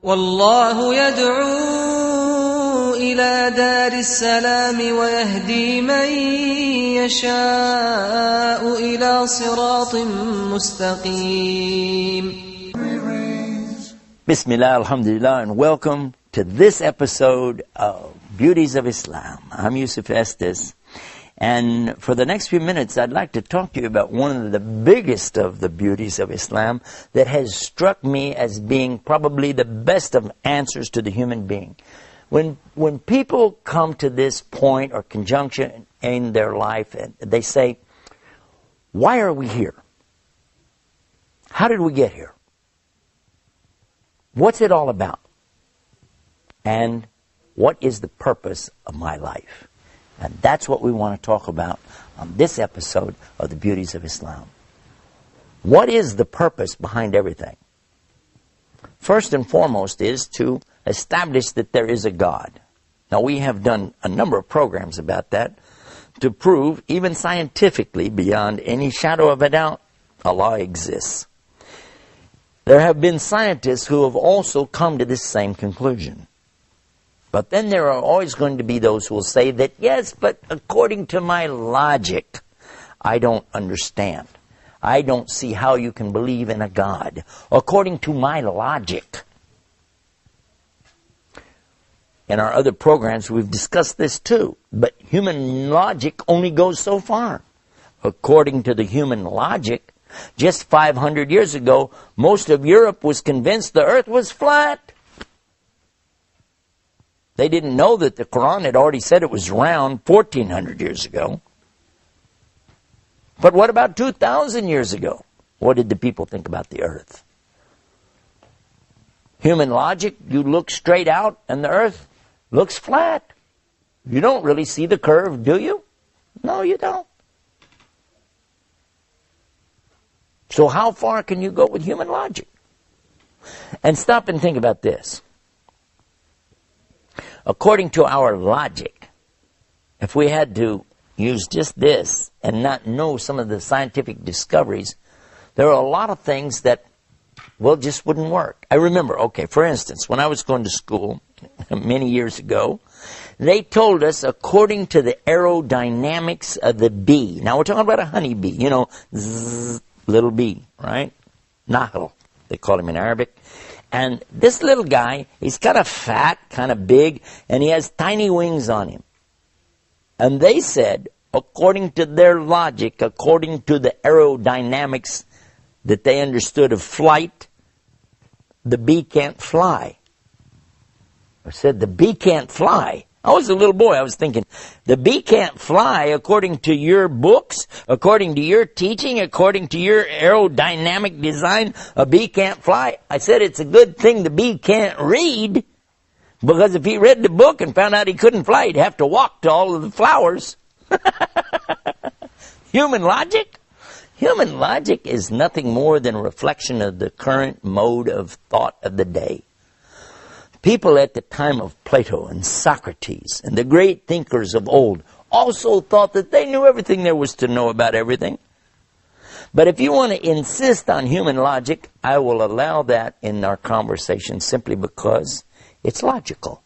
والله يدعو إلى دار السلام ويهدي من يشاء إلى صراط مستقيم. Bismillah, alhamdulillah, and welcome to this episode of Beauties of Islam. I'm Yusuf Estes, and for the next few minutes I'd like to talk to you about one of the biggest of the beauties of Islam that has struck me as being probably the best of answers to the human being. When people come to this point or conjunction in their life, and they say, why are we here? How did we get here? What's it all about? And what is the purpose of my life? And that's what we want to talk about on this episode of the Beauties of Islam. What is the purpose behind everything? First and foremost is to establish that there is a God. Now, we have done a number of programs about that to prove, even scientifically, beyond any shadow of a doubt, Allah exists. There have been scientists who have also come to this same conclusion. But then there are always going to be those who will say that, yes, but according to my logic, I don't understand. I don't see how you can believe in a God. According to my logic. In our other programs, we've discussed this too. But human logic only goes so far. According to the human logic, just 500 years ago, most of Europe was convinced the earth was flat. They didn't know that the Quran had already said it was round 1,400 years ago. But what about 2,000 years ago? What did the people think about the earth? Human logic, you look straight out and the earth looks flat. You don't really see the curve, do you? No, you don't. So how far can you go with human logic? And stop and think about this. According to our logic, if we had to use just this and not know some of the scientific discoveries, there are a lot of things that, well, just wouldn't work. I remember, for instance, when I was going to school many years ago, they told us according to the aerodynamics of the bee. Now we're talking about a honeybee, zzz, little bee, right? Nahl, they call him in Arabic. And this little guy, he's kind of fat, kind of big, and he has tiny wings on him. And they said, according to their logic, according to the aerodynamics that they understood of flight, the bee can't fly. I said, the bee can't fly. I was a little boy. I was thinking, the bee can't fly according to your books, according to your teaching, according to your aerodynamic design. A bee can't fly. I said, it's a good thing the bee can't read, because if he read the book and found out he couldn't fly, he'd have to walk to all of the flowers. Human logic? Human logic is nothing more than a reflection of the current mode of thought of the day. People at the time of Plato and Socrates and the great thinkers of old also thought that they knew everything there was to know about everything. But if you want to insist on human logic, I will allow that in our conversation simply because it's logical.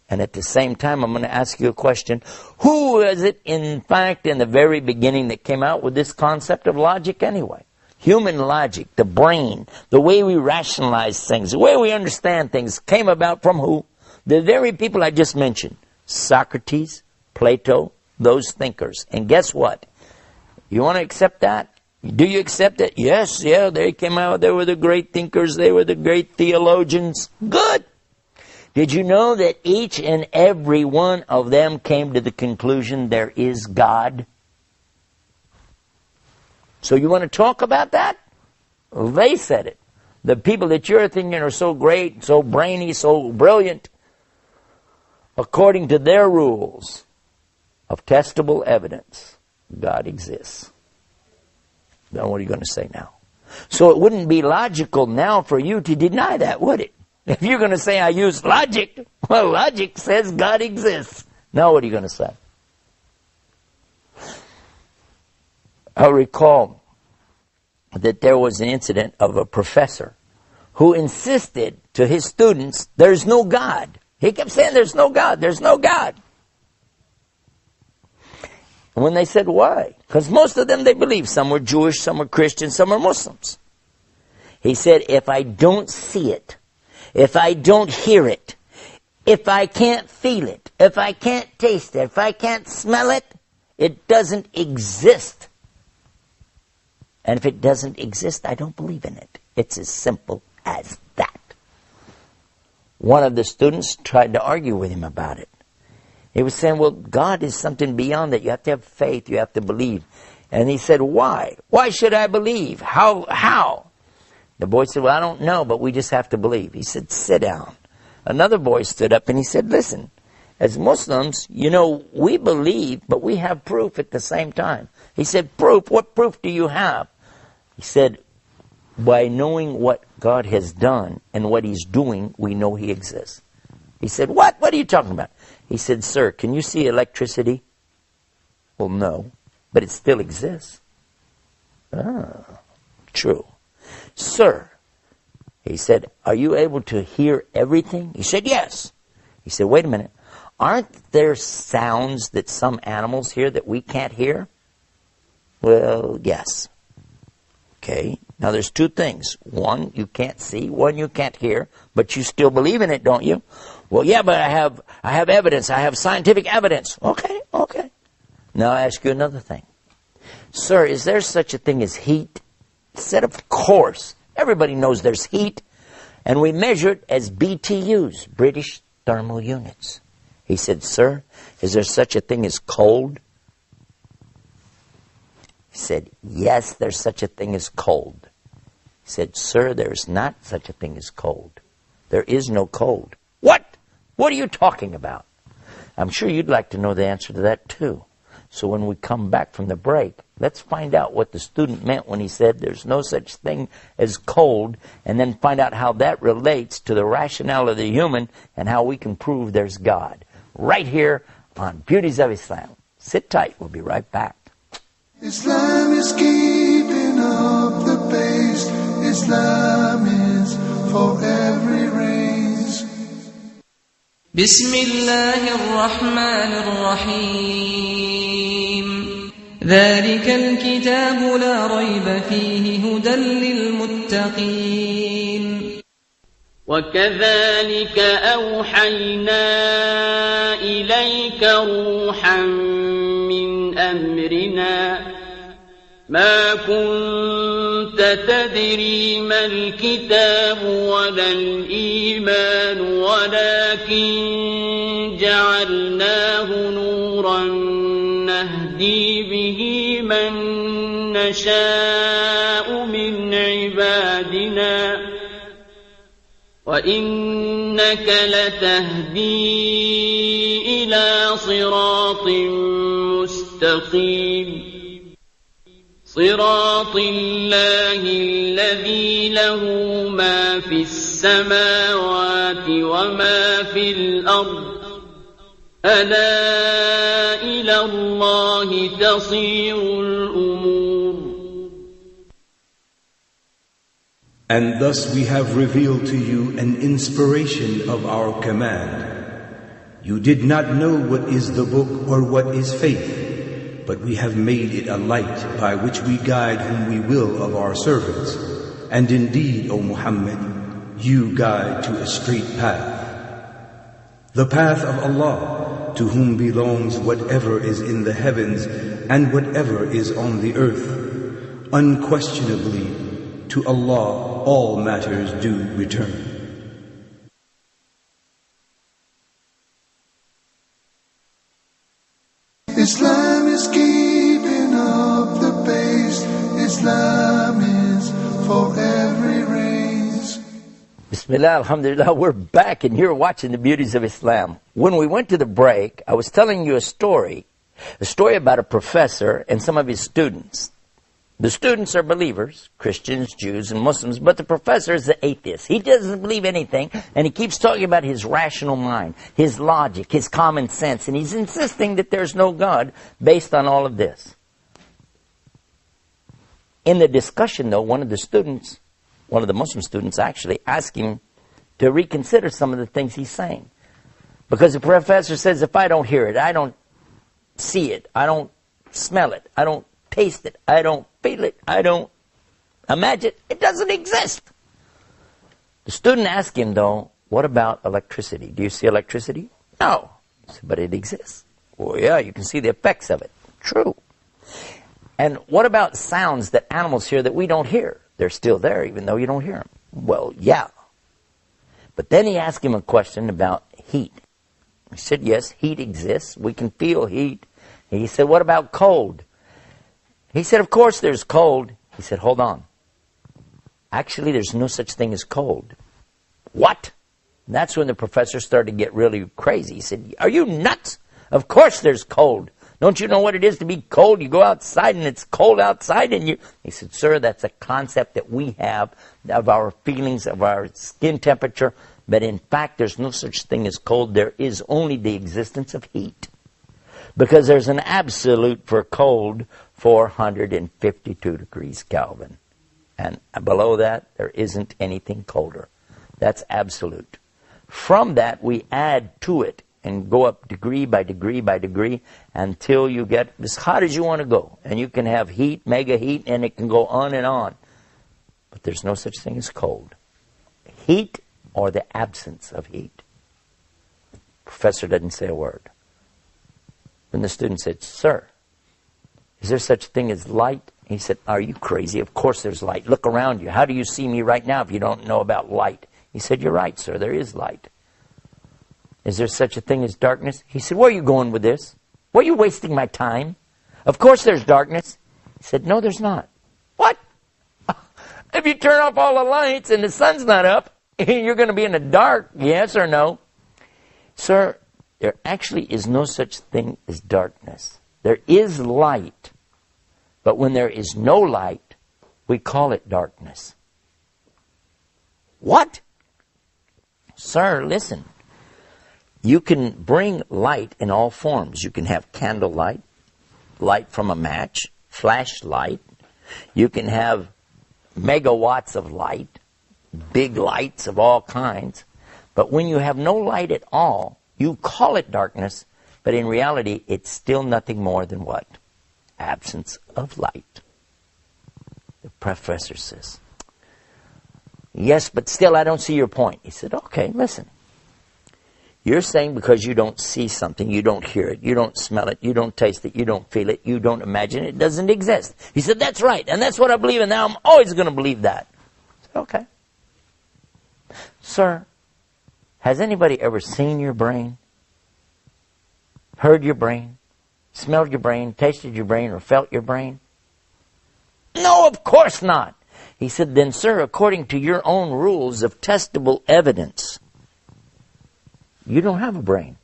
And at the same time, I'm going to ask you a question. Who was it, in fact, in the very beginning that came out with this concept of logic anyway? Human logic, the brain, the way we rationalize things, the way we understand things came about from who? The very people I just mentioned. Socrates, Plato, those thinkers. And guess what? You want to accept that? Do you accept it? Yes, they came out. They were the great thinkers. They were the great theologians. Good. Did you know that each and every one of them came to the conclusion there is God? So you want to talk about that? Well, they said it. The people that you're thinking are so great, so brainy, so brilliant, according to their rules of testable evidence, God exists. Then what are you going to say now? So it wouldn't be logical now for you to deny that, would it? If you're going to say I use logic, well, logic says God exists. Now what are you going to say? I recall that there was an incident of a professor who insisted to his students, there's no God. He kept saying, there's no God, there's no God. And when they said, why? Because most of them, they believed. Some were Jewish, some were Christian, some were Muslims. He said, if I don't see it, if I don't hear it, if I can't feel it, if I can't taste it, if I can't smell it, it doesn't exist. And if it doesn't exist, I don't believe in it. It's as simple as that. One of the students tried to argue with him about it. He was saying, well, God is something beyond that. You have to have faith. You have to believe. And he said, why? Why should I believe? How? The boy said, well, I don't know, but we just have to believe. He said, sit down. Another boy stood up and he said, listen, as Muslims, we believe, but we have proof at the same time. He said, proof? What proof do you have? He said, by knowing what God has done and what he's doing, we know he exists. He said, what? What are you talking about? He said, sir, can you see electricity? Well, no, but it still exists. Ah, true. Sir, he said, are you able to hear everything? He said, yes. He said, wait a minute. Aren't there sounds that some animals hear that we can't hear? Well, yes. Okay, now there's two things. One you can't see, one you can't hear, but you still believe in it, don't you? Well, yeah, but I have evidence. I have scientific evidence. Okay. Now I ask you another thing. Sir, is there such a thing as heat? He said, of course. Everybody knows there's heat. And we measure it as BTUs, British Thermal Units. He said, sir, is there such a thing as cold? He said, yes, there's such a thing as cold. He said, sir, there's not such a thing as cold. There is no cold. What? What are you talking about? I'm sure you'd like to know the answer to that too. So when we come back from the break, let's find out what the student meant when he said there's no such thing as cold, and then find out how that relates to the rationale of the human and how we can prove there's God. Right here on Beauties of Islam. Sit tight. We'll be right back. Islam is keeping up the pace. Islam is for every race. بسم الله الرحمن الرحيم ذلك الكتاب لا ريب فيه هدى للمتقين وكذلك أوحينا إليك روحا من أمرنا ما كنت تدري ما الكتاب ولا الإيمان ولكن جعلناه نورا نهدي به من نشاء من عبادنا وإنك لتهدي إلى صراط مستقيم صراط الله الذي له ما في السماوات وما في الأرض ألا إلى الله تصير الأمور. And thus we have revealed to you an inspiration of our command. You did not know what is the book or what is faith, but we have made it a light by which we guide whom we will of our servants. And indeed, O Muhammad, you guide to a straight path. The path of Allah, to whom belongs whatever is in the heavens and whatever is on the earth. Unquestionably, to Allah all matters do return. Islam is keeping up the pace. Islam is for every race. Bismillah, alhamdulillah, we're back and you're watching the Beauties of Islam. When we went to the break, I was telling you a story about a professor and some of his students. The students are believers, Christians, Jews, and Muslims, but the professor is the atheist. He doesn't believe anything, and he keeps talking about his rational mind, his logic, his common sense, and he's insisting that there's no God based on all of this. In the discussion, though, one of the Muslim students actually asked him to reconsider some of the things he's saying. Because the professor says, if I don't hear it, I don't see it, I don't smell it, I don't taste it, I don't feel it, I don't imagine it, it doesn't exist. The student asked him, though, what about electricity? Do you see electricity? No. He said, but it exists. Well, yeah, you can see the effects of it. True. And what about sounds that animals hear that we don't hear? They're still there even though you don't hear them. Well, yeah. But then he asked him a question about heat. He said, yes, heat exists. We can feel heat. And he said, what about cold? He said, of course there's cold. He said, hold on. Actually, there's no such thing as cold. What? And that's when the professor started to get really crazy. He said, are you nuts? Of course there's cold. Don't you know what it is to be cold? You go outside and it's cold outside and you... He said, sir, that's a concept that we have of our feelings, of our skin temperature. But in fact, there's no such thing as cold. There is only the existence of heat. Because there's an absolute for cold, 452 degrees Kelvin. And below that, there isn't anything colder. That's absolute. From that, we add to it and go up degree by degree by degree until you get as hot as you want to go. And you can have heat, mega heat, and it can go on and on. But there's no such thing as cold. Heat or the absence of heat. Professor doesn't say a word. Then the student said, sir, is there such a thing as light? He said, are you crazy? Of course there's light. Look around you. How do you see me right now if you don't know about light? He said, you're right, sir. There is light. Is there such a thing as darkness? He said, where are you going with this? Why are you wasting my time? Of course there's darkness. He said, no, there's not. What? If you turn off all the lights and the sun's not up, you're going to be in the dark, yes or no? Sir, there actually is no such thing as darkness. There is light. But when there is no light, we call it darkness. What? Sir, listen. You can bring light in all forms. You can have candlelight, light from a match, flashlight. You can have megawatts of light, big lights of all kinds. But when you have no light at all, you call it darkness, but in reality, it's still nothing more than what? Absence of light. The professor says, yes, but still I don't see your point. He said, okay, listen. You're saying because you don't see something, you don't hear it, you don't smell it, you don't taste it, you don't feel it, you don't imagine it, it doesn't exist. He said, that's right, and that's what I believe, and now I'm always going to believe that. I said, okay. Sir, has anybody ever seen your brain? Heard your brain? Smelled your brain? Tasted your brain? Or felt your brain? No, of course not. He said, then, sir, according to your own rules of testable evidence, you don't have a brain.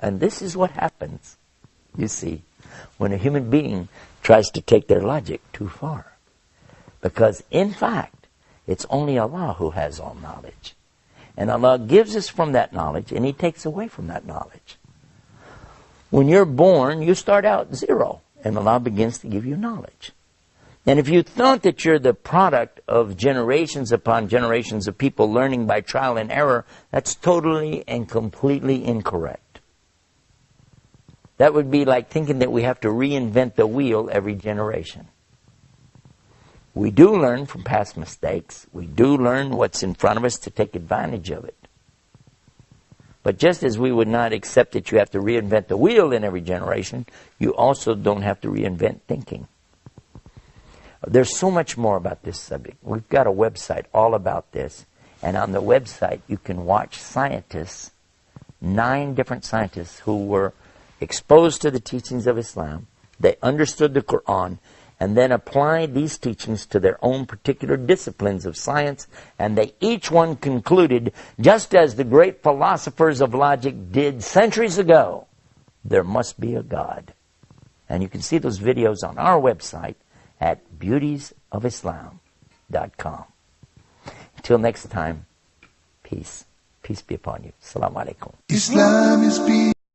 And this is what happens, you see, when a human being tries to take their logic too far. Because, in fact, it's only Allah who has all knowledge. And Allah gives us from that knowledge, and He takes away from that knowledge. When you're born, you start out zero, and Allah begins to give you knowledge. And if you thought that you're the product of generations upon generations of people learning by trial and error, that's totally and completely incorrect. That would be like thinking that we have to reinvent the wheel every generation. We do learn from past mistakes. We do learn what's in front of us to take advantage of it. But just as we would not accept that you have to reinvent the wheel in every generation, you also don't have to reinvent thinking. There's so much more about this subject. We've got a website all about this. And on the website, you can watch scientists, 9 different scientists who were exposed to the teachings of Islam. They understood the Quran and then applied these teachings to their own particular disciplines of science. And they each one concluded, just as the great philosophers of logic did centuries ago, there must be a God. And you can see those videos on our website at beautiesofislam.com. Until next time, peace. Peace be upon you. Assalamu alaikum. Islam is peace.